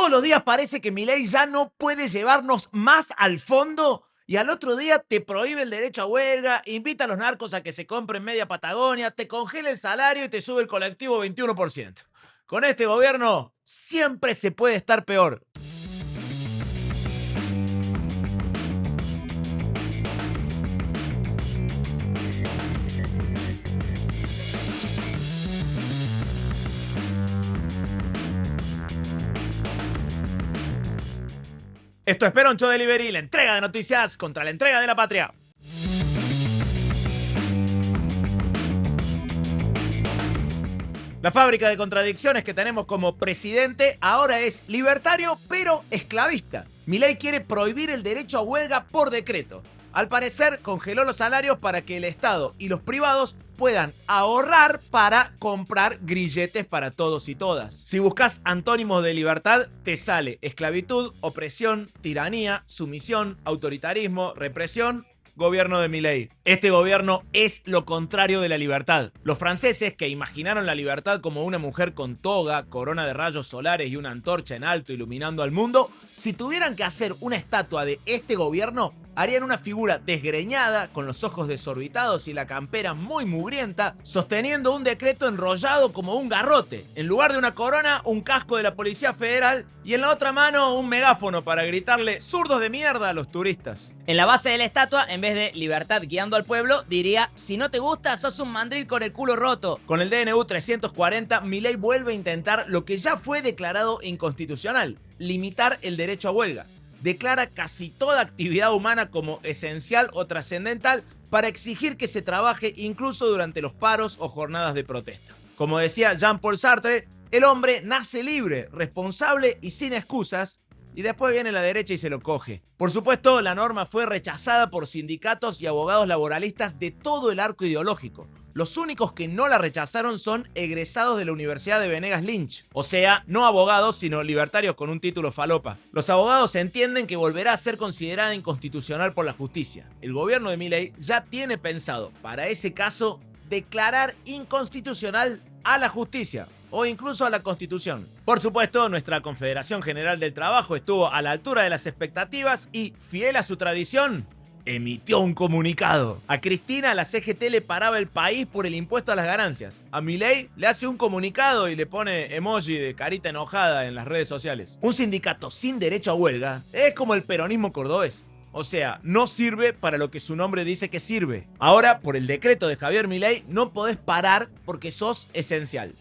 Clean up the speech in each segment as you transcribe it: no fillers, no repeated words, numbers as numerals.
Todos los días parece que Milei ya no puede llevarnos más al fondo y al otro día te prohíbe el derecho a huelga, invita a los narcos a que se compren media Patagonia, te congela el salario y te sube el colectivo 21%. Con este gobierno siempre se puede estar peor. Esto es Peroncho Delivery, la entrega de noticias contra la entrega de la patria. La fábrica de contradicciones que tenemos como presidente ahora es libertario pero esclavista. Milei quiere prohibir el derecho a huelga por decreto. Al parecer congeló los salarios para que el Estado y los privados puedan ahorrar para comprar grilletes para todos y todas. Si buscas antónimos de libertad, te sale esclavitud, opresión, tiranía, sumisión, autoritarismo, represión, gobierno de Milei. Este gobierno es lo contrario de la libertad. Los franceses, que imaginaron la libertad como una mujer con toga, corona de rayos solares y una antorcha en alto iluminando al mundo, si tuvieran que hacer una estatua de este gobierno, harían una figura desgreñada, con los ojos desorbitados y la campera muy mugrienta, sosteniendo un decreto enrollado como un garrote. En lugar de una corona, un casco de la Policía Federal y en la otra mano un megáfono para gritarle zurdos de mierda a los turistas. En la base de la estatua, en vez de libertad guiando al pueblo, diría: si no te gusta, sos un mandril con el culo roto. Con el DNU 340, Milei vuelve a intentar lo que ya fue declarado inconstitucional: limitar el derecho a huelga. Declara casi toda actividad humana como esencial o trascendental para exigir que se trabaje incluso durante los paros o jornadas de protesta. Como decía Jean-Paul Sartre, el hombre nace libre, responsable y sin excusas, y después viene la derecha y se lo coge. Por supuesto, la norma fue rechazada por sindicatos y abogados laboralistas de todo el arco ideológico. Los únicos que no la rechazaron son egresados de la Universidad de Venegas Lynch. O sea, no abogados, sino libertarios con un título falopa. Los abogados entienden que volverá a ser considerada inconstitucional por la justicia. El gobierno de Milei ya tiene pensado, para ese caso, declarar inconstitucional a la justicia o incluso a la Constitución. Por supuesto, nuestra Confederación General del Trabajo estuvo a la altura de las expectativas y, fiel a su tradición, emitió un comunicado. A Cristina la CGT le paraba el país por el impuesto a las ganancias. A Milei le hace un comunicado y le pone emoji de carita enojada en las redes sociales. Un sindicato sin derecho a huelga es como el peronismo cordobés. O sea, no sirve para lo que su nombre dice que sirve. Ahora, por el decreto de Javier Milei, no podés parar porque sos esencial.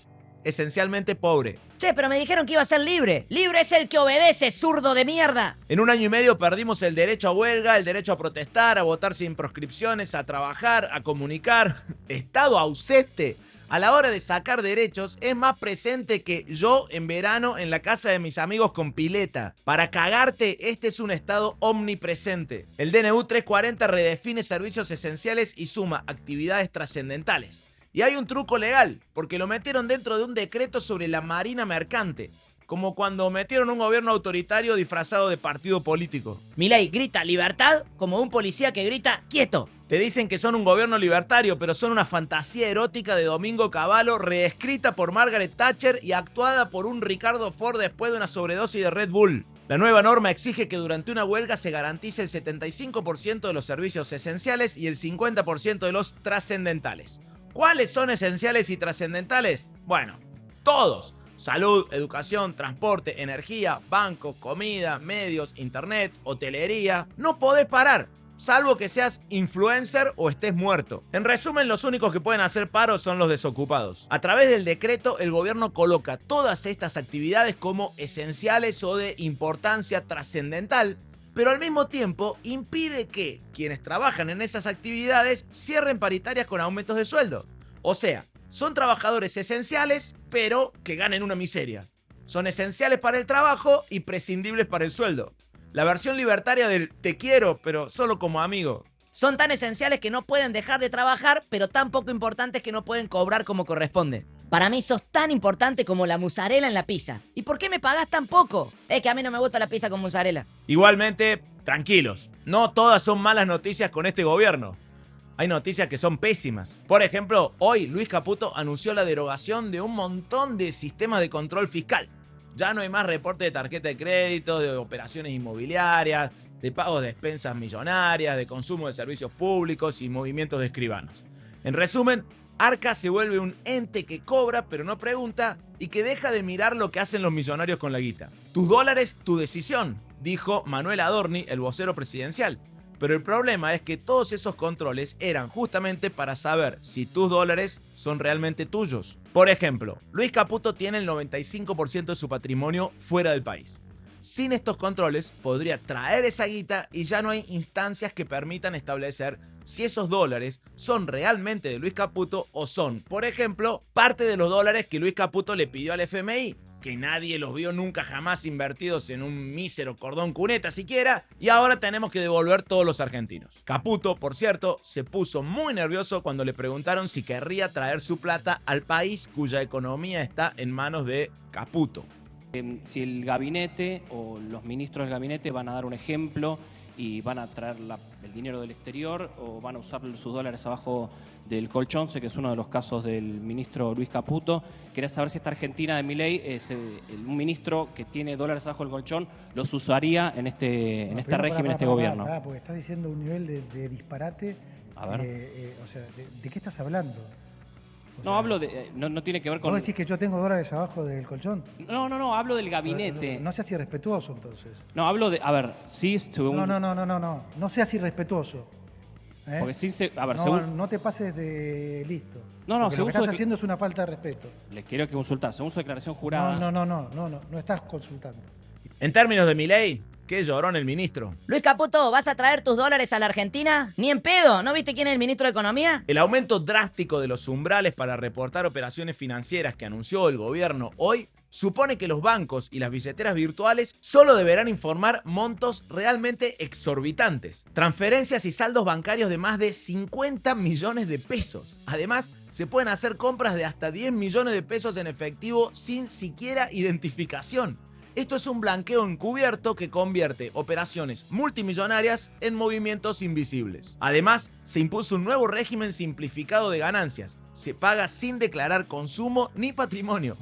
Esencialmente pobre. Che, pero me dijeron que iba a ser libre. Libre es el que obedece, zurdo de mierda. En 1 año y medio perdimos el derecho a huelga, el derecho a protestar, a votar sin proscripciones, a trabajar, a comunicar. Estado ausente a la hora de sacar derechos es más presente que yo en verano en la casa de mis amigos con pileta. Para cagarte, este es un estado omnipresente. El DNU 340 redefine servicios esenciales y suma actividades trascendentales. Y hay un truco legal, porque lo metieron dentro de un decreto sobre la marina mercante, como cuando metieron un gobierno autoritario disfrazado de partido político. Milei grita libertad como un policía que grita quieto. Te dicen que son un gobierno libertario, pero son una fantasía erótica de Domingo Cavallo, reescrita por Margaret Thatcher y actuada por un Ricardo Ford después de una sobredosis de Red Bull. La nueva norma exige que durante una huelga se garantice el 75% de los servicios esenciales y el 50% de los trascendentales. ¿Cuáles son esenciales y trascendentales? Bueno, todos. Salud, educación, transporte, energía, banco, comida, medios, internet, hotelería. No podés parar, salvo que seas influencer o estés muerto. En resumen, los únicos que pueden hacer paro son los desocupados. A través del decreto, el gobierno coloca todas estas actividades como esenciales o de importancia trascendental, pero al mismo tiempo impide que quienes trabajan en esas actividades cierren paritarias con aumentos de sueldo. O sea, son trabajadores esenciales, pero que ganen una miseria. Son esenciales para el trabajo y prescindibles para el sueldo. La versión libertaria del te quiero, pero solo como amigo. Son tan esenciales que no pueden dejar de trabajar, pero tan poco importantes que no pueden cobrar como corresponde. Para mí sos tan importante como la mozzarella en la pizza. ¿Y por qué me pagás tan poco? Es que a mí no me gusta la pizza con mozzarella. Igualmente, tranquilos, no todas son malas noticias con este gobierno. Hay noticias que son pésimas. Por ejemplo, hoy Luis Caputo anunció la derogación de un montón de sistemas de control fiscal. Ya no hay más reporte de tarjeta de crédito, de operaciones inmobiliarias, de pagos de expensas millonarias, de consumo de servicios públicos y movimientos de escribanos. En resumen, Arca se vuelve un ente que cobra pero no pregunta y que deja de mirar lo que hacen los millonarios con la guita. Tus dólares, tu decisión, dijo Manuel Adorni, el vocero presidencial. Pero el problema es que todos esos controles eran justamente para saber si tus dólares son realmente tuyos. Por ejemplo, Luis Caputo tiene el 95% de su patrimonio fuera del país. Sin estos controles podría traer esa guita y ya no hay instancias que permitan establecer si esos dólares son realmente de Luis Caputo o son, por ejemplo, parte de los dólares que Luis Caputo le pidió al FMI, que nadie los vio nunca jamás invertidos en un mísero cordón cuneta siquiera, y ahora tenemos que devolver todos los argentinos. Caputo, por cierto, se puso muy nervioso cuando le preguntaron si querría traer su plata al país cuya economía está en manos de Caputo. Si el gabinete o los ministros del gabinete van a dar un ejemplo y van a traer el dinero del exterior o van a usar sus dólares abajo del colchón, sé que es uno de los casos del ministro Luis Caputo. Quería saber si esta Argentina de Milei, un ministro que tiene dólares abajo del colchón, los usaría en este régimen, en este gobierno. Porque estás diciendo un nivel de disparate. A ver. O sea, ¿de qué estás hablando? No, hablo de. No tiene que ver con. ¿Vos decís que yo tengo dólares abajo del colchón? No, hablo del gabinete. No seas irrespetuoso, entonces. No, hablo de. A ver, sí, según. No. No seas irrespetuoso. Porque sí a ver, no te pases de listo. No, lo que según estás haciendo es una falta de respeto. Le quiero que consultar. Según su declaración jurada. No estás consultando. En términos de Milei, qué llorón el ministro. Luis Caputo, ¿vas a traer tus dólares a la Argentina? Ni en pedo, ¿no viste quién es el ministro de Economía? El aumento drástico de los umbrales para reportar operaciones financieras que anunció el gobierno hoy supone que los bancos y las billeteras virtuales solo deberán informar montos realmente exorbitantes. Transferencias y saldos bancarios de más de 50 millones de pesos. Además, se pueden hacer compras de hasta 10 millones de pesos en efectivo sin siquiera identificación. Esto es un blanqueo encubierto que convierte operaciones multimillonarias en movimientos invisibles. Además, se impuso un nuevo régimen simplificado de ganancias. Se paga sin declarar consumo ni patrimonio.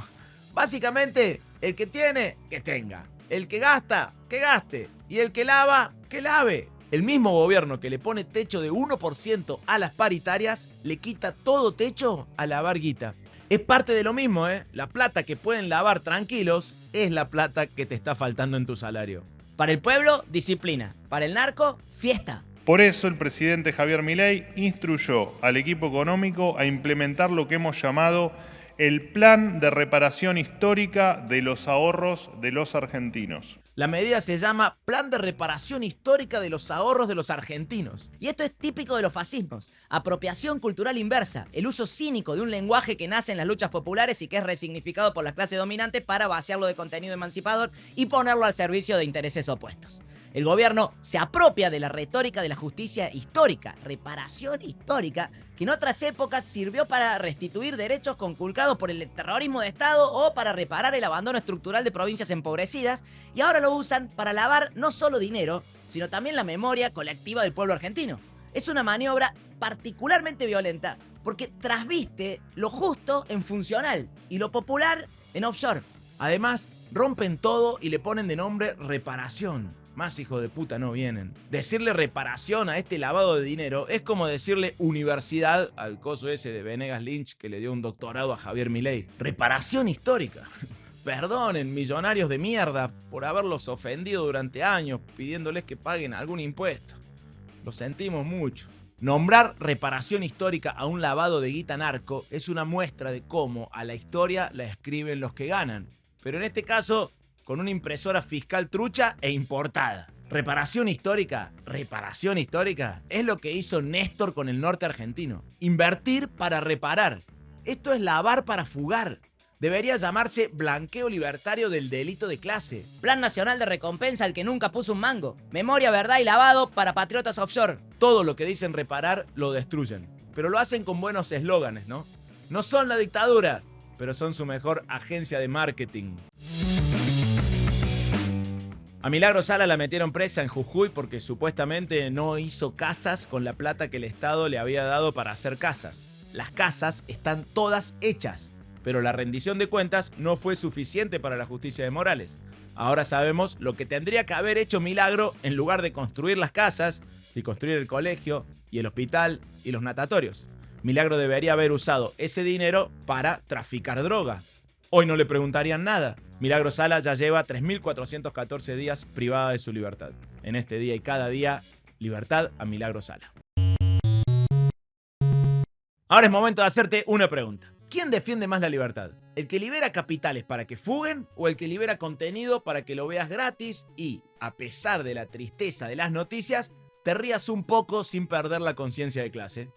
Básicamente, el que tiene, que tenga. El que gasta, que gaste. Y el que lava, que lave. El mismo gobierno que le pone techo de 1% a las paritarias, le quita todo techo a lavar guita. Es parte de lo mismo, ¿eh? La plata que pueden lavar tranquilos es la plata que te está faltando en tu salario. Para el pueblo, disciplina. Para el narco, fiesta. Por eso el presidente Javier Milei instruyó al equipo económico a implementar lo que hemos llamado el Plan de Reparación Histórica de los Ahorros de los Argentinos. La medida se llama Plan de Reparación Histórica de los Ahorros de los Argentinos. Y esto es típico de los fascismos. Apropiación cultural inversa. El uso cínico de un lenguaje que nace en las luchas populares y que es resignificado por la clase dominante para vaciarlo de contenido emancipador y ponerlo al servicio de intereses opuestos. El gobierno se apropia de la retórica de la justicia histórica, reparación histórica, que en otras épocas sirvió para restituir derechos conculcados por el terrorismo de Estado o para reparar el abandono estructural de provincias empobrecidas, y ahora lo usan para lavar no solo dinero, sino también la memoria colectiva del pueblo argentino. Es una maniobra particularmente violenta porque trasviste lo justo en funcional y lo popular en offshore. Además, rompen todo y le ponen de nombre reparación. Más hijos de puta no vienen. Decirle reparación a este lavado de dinero es como decirle universidad al coso ese de Venegas Lynch que le dio un doctorado a Javier Milei. Reparación histórica. Perdonen, millonarios de mierda, por haberlos ofendido durante años pidiéndoles que paguen algún impuesto. Lo sentimos mucho. Nombrar reparación histórica a un lavado de guita narco es una muestra de cómo a la historia la escriben los que ganan. Pero en este caso, con una impresora fiscal trucha e importada. Reparación histórica es lo que hizo Néstor con el norte argentino. Invertir para reparar. Esto es lavar para fugar. Debería llamarse blanqueo libertario del delito de clase. Plan Nacional de Recompensa al que nunca puso un mango. Memoria, verdad y lavado para patriotas offshore. Todo lo que dicen reparar lo destruyen. Pero lo hacen con buenos eslóganes, ¿no? No son la dictadura, pero son su mejor agencia de marketing. A Milagro Sala la metieron presa en Jujuy porque supuestamente no hizo casas con la plata que el Estado le había dado para hacer casas. Las casas están todas hechas. Pero la rendición de cuentas no fue suficiente para la justicia de Morales. Ahora sabemos lo que tendría que haber hecho Milagro en lugar de construir las casas y construir el colegio y el hospital y los natatorios. Milagro debería haber usado ese dinero para traficar droga. Hoy no le preguntarían nada. Milagro Sala ya lleva 3.414 días privada de su libertad. En este día y cada día, libertad a Milagro Sala. Ahora es momento de hacerte una pregunta. ¿Quién defiende más la libertad? ¿El que libera capitales para que fuguen o el que libera contenido para que lo veas gratis y, a pesar de la tristeza de las noticias, te rías un poco sin perder la conciencia de clase?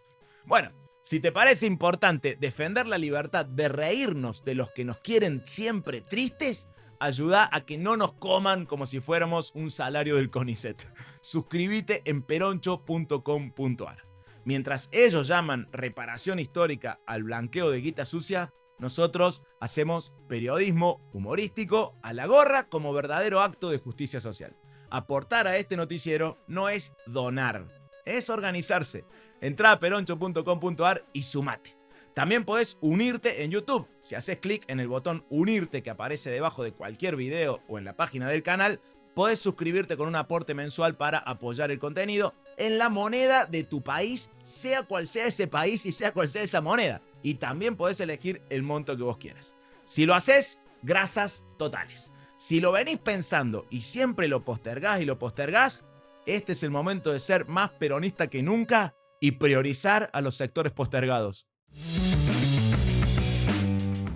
Bueno, si te parece importante defender la libertad de reírnos de los que nos quieren siempre tristes, ayuda a que no nos coman como si fuéramos un salario del CONICET. Suscríbete en peroncho.com.ar. Mientras ellos llaman reparación histórica al blanqueo de guita sucia, nosotros hacemos periodismo humorístico a la gorra como verdadero acto de justicia social. Aportar a este noticiero no es donar, es organizarse. Entrá a peroncho.com.ar y sumate. También podés unirte en YouTube. Si haces clic en el botón unirte que aparece debajo de cualquier video o en la página del canal, podés suscribirte con un aporte mensual para apoyar el contenido en la moneda de tu país, sea cual sea ese país y sea cual sea esa moneda. Y también podés elegir el monto que vos quieras. Si lo haces, grasas totales. Si lo venís pensando y siempre lo postergás y lo postergás, este es el momento de ser más peronista que nunca y priorizar a los sectores postergados.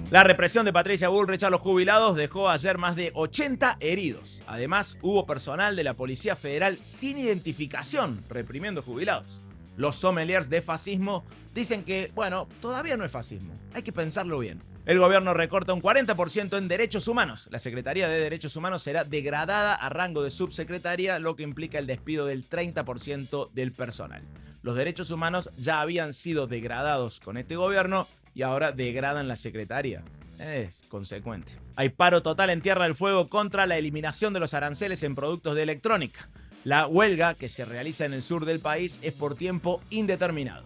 La represión de Patricia Bullrich a los jubilados dejó ayer más de 80 heridos. Además, hubo personal de la Policía Federal sin identificación reprimiendo jubilados. Los sommeliers de fascismo dicen que, bueno, todavía no es fascismo. Hay que pensarlo bien. El gobierno recorta un 40% en derechos humanos. La Secretaría de Derechos Humanos será degradada a rango de subsecretaría, lo que implica el despido del 30% del personal. Los derechos humanos ya habían sido degradados con este gobierno y ahora degradan la secretaría. Es consecuente. Hay paro total en Tierra del Fuego contra la eliminación de los aranceles en productos de electrónica. La huelga que se realiza en el sur del país es por tiempo indeterminado.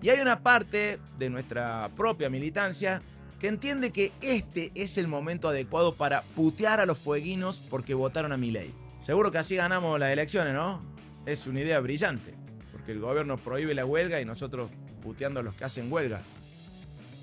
Y hay una parte de nuestra propia militancia que entiende que este es el momento adecuado para putear a los fueguinos porque votaron a Milei. Seguro que así ganamos las elecciones, ¿no? Es una idea brillante, porque el gobierno prohíbe la huelga y nosotros puteando a los que hacen huelga.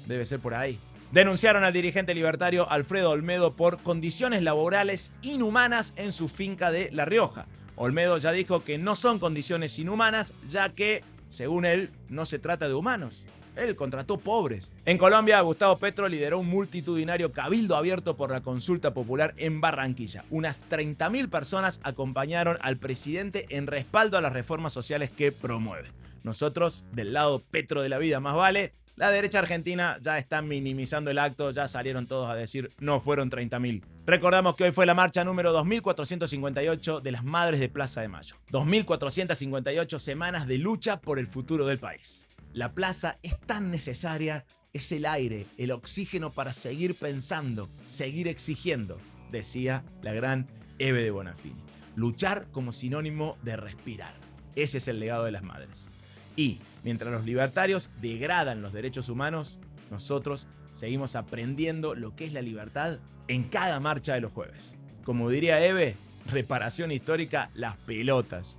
Debe ser por ahí. Denunciaron al dirigente libertario Alfredo Olmedo por condiciones laborales inhumanas en su finca de La Rioja. Olmedo ya dijo que no son condiciones inhumanas, ya que, según él, no se trata de humanos. Él contrató pobres. En Colombia, Gustavo Petro lideró un multitudinario cabildo abierto por la consulta popular en Barranquilla. Unas 30.000 personas acompañaron al presidente en respaldo a las reformas sociales que promueve. Nosotros, del lado Petro de la vida más vale, la derecha argentina ya está minimizando el acto, ya salieron todos a decir no fueron 30.000. Recordamos que hoy fue la marcha número 2458 de las Madres de Plaza de Mayo. 2458 semanas de lucha por el futuro del país. La plaza es tan necesaria, es el aire, el oxígeno para seguir pensando, seguir exigiendo, decía la gran Eve de Bonafini. Luchar como sinónimo de respirar. Ese es el legado de las madres. Y mientras los libertarios degradan los derechos humanos, nosotros seguimos aprendiendo lo que es la libertad en cada marcha de los jueves. Como diría Eve, reparación histórica, las pelotas.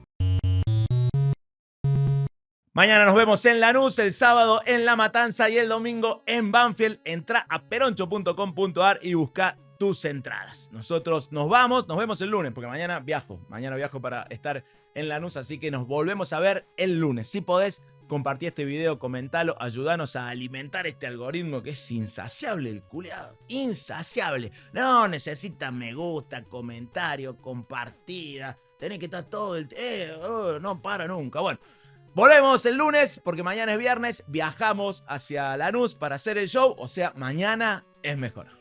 Mañana nos vemos en Lanús, el sábado en La Matanza y el domingo en Banfield. Entrá a peroncho.com.ar y busca tus entradas. Nosotros nos vemos el lunes, porque mañana viajo para estar en Lanús, así que nos volvemos a ver el lunes. Si podés, compartí este video, comentalo, ayudanos a alimentar este algoritmo que es insaciable, el culeado. Insaciable. No, necesita me gusta, comentario, compartida. Tenés que estar todo el... no para nunca. Bueno, volvemos el lunes, porque mañana es viernes, viajamos hacia Lanús para hacer el show, o sea, mañana es mejor.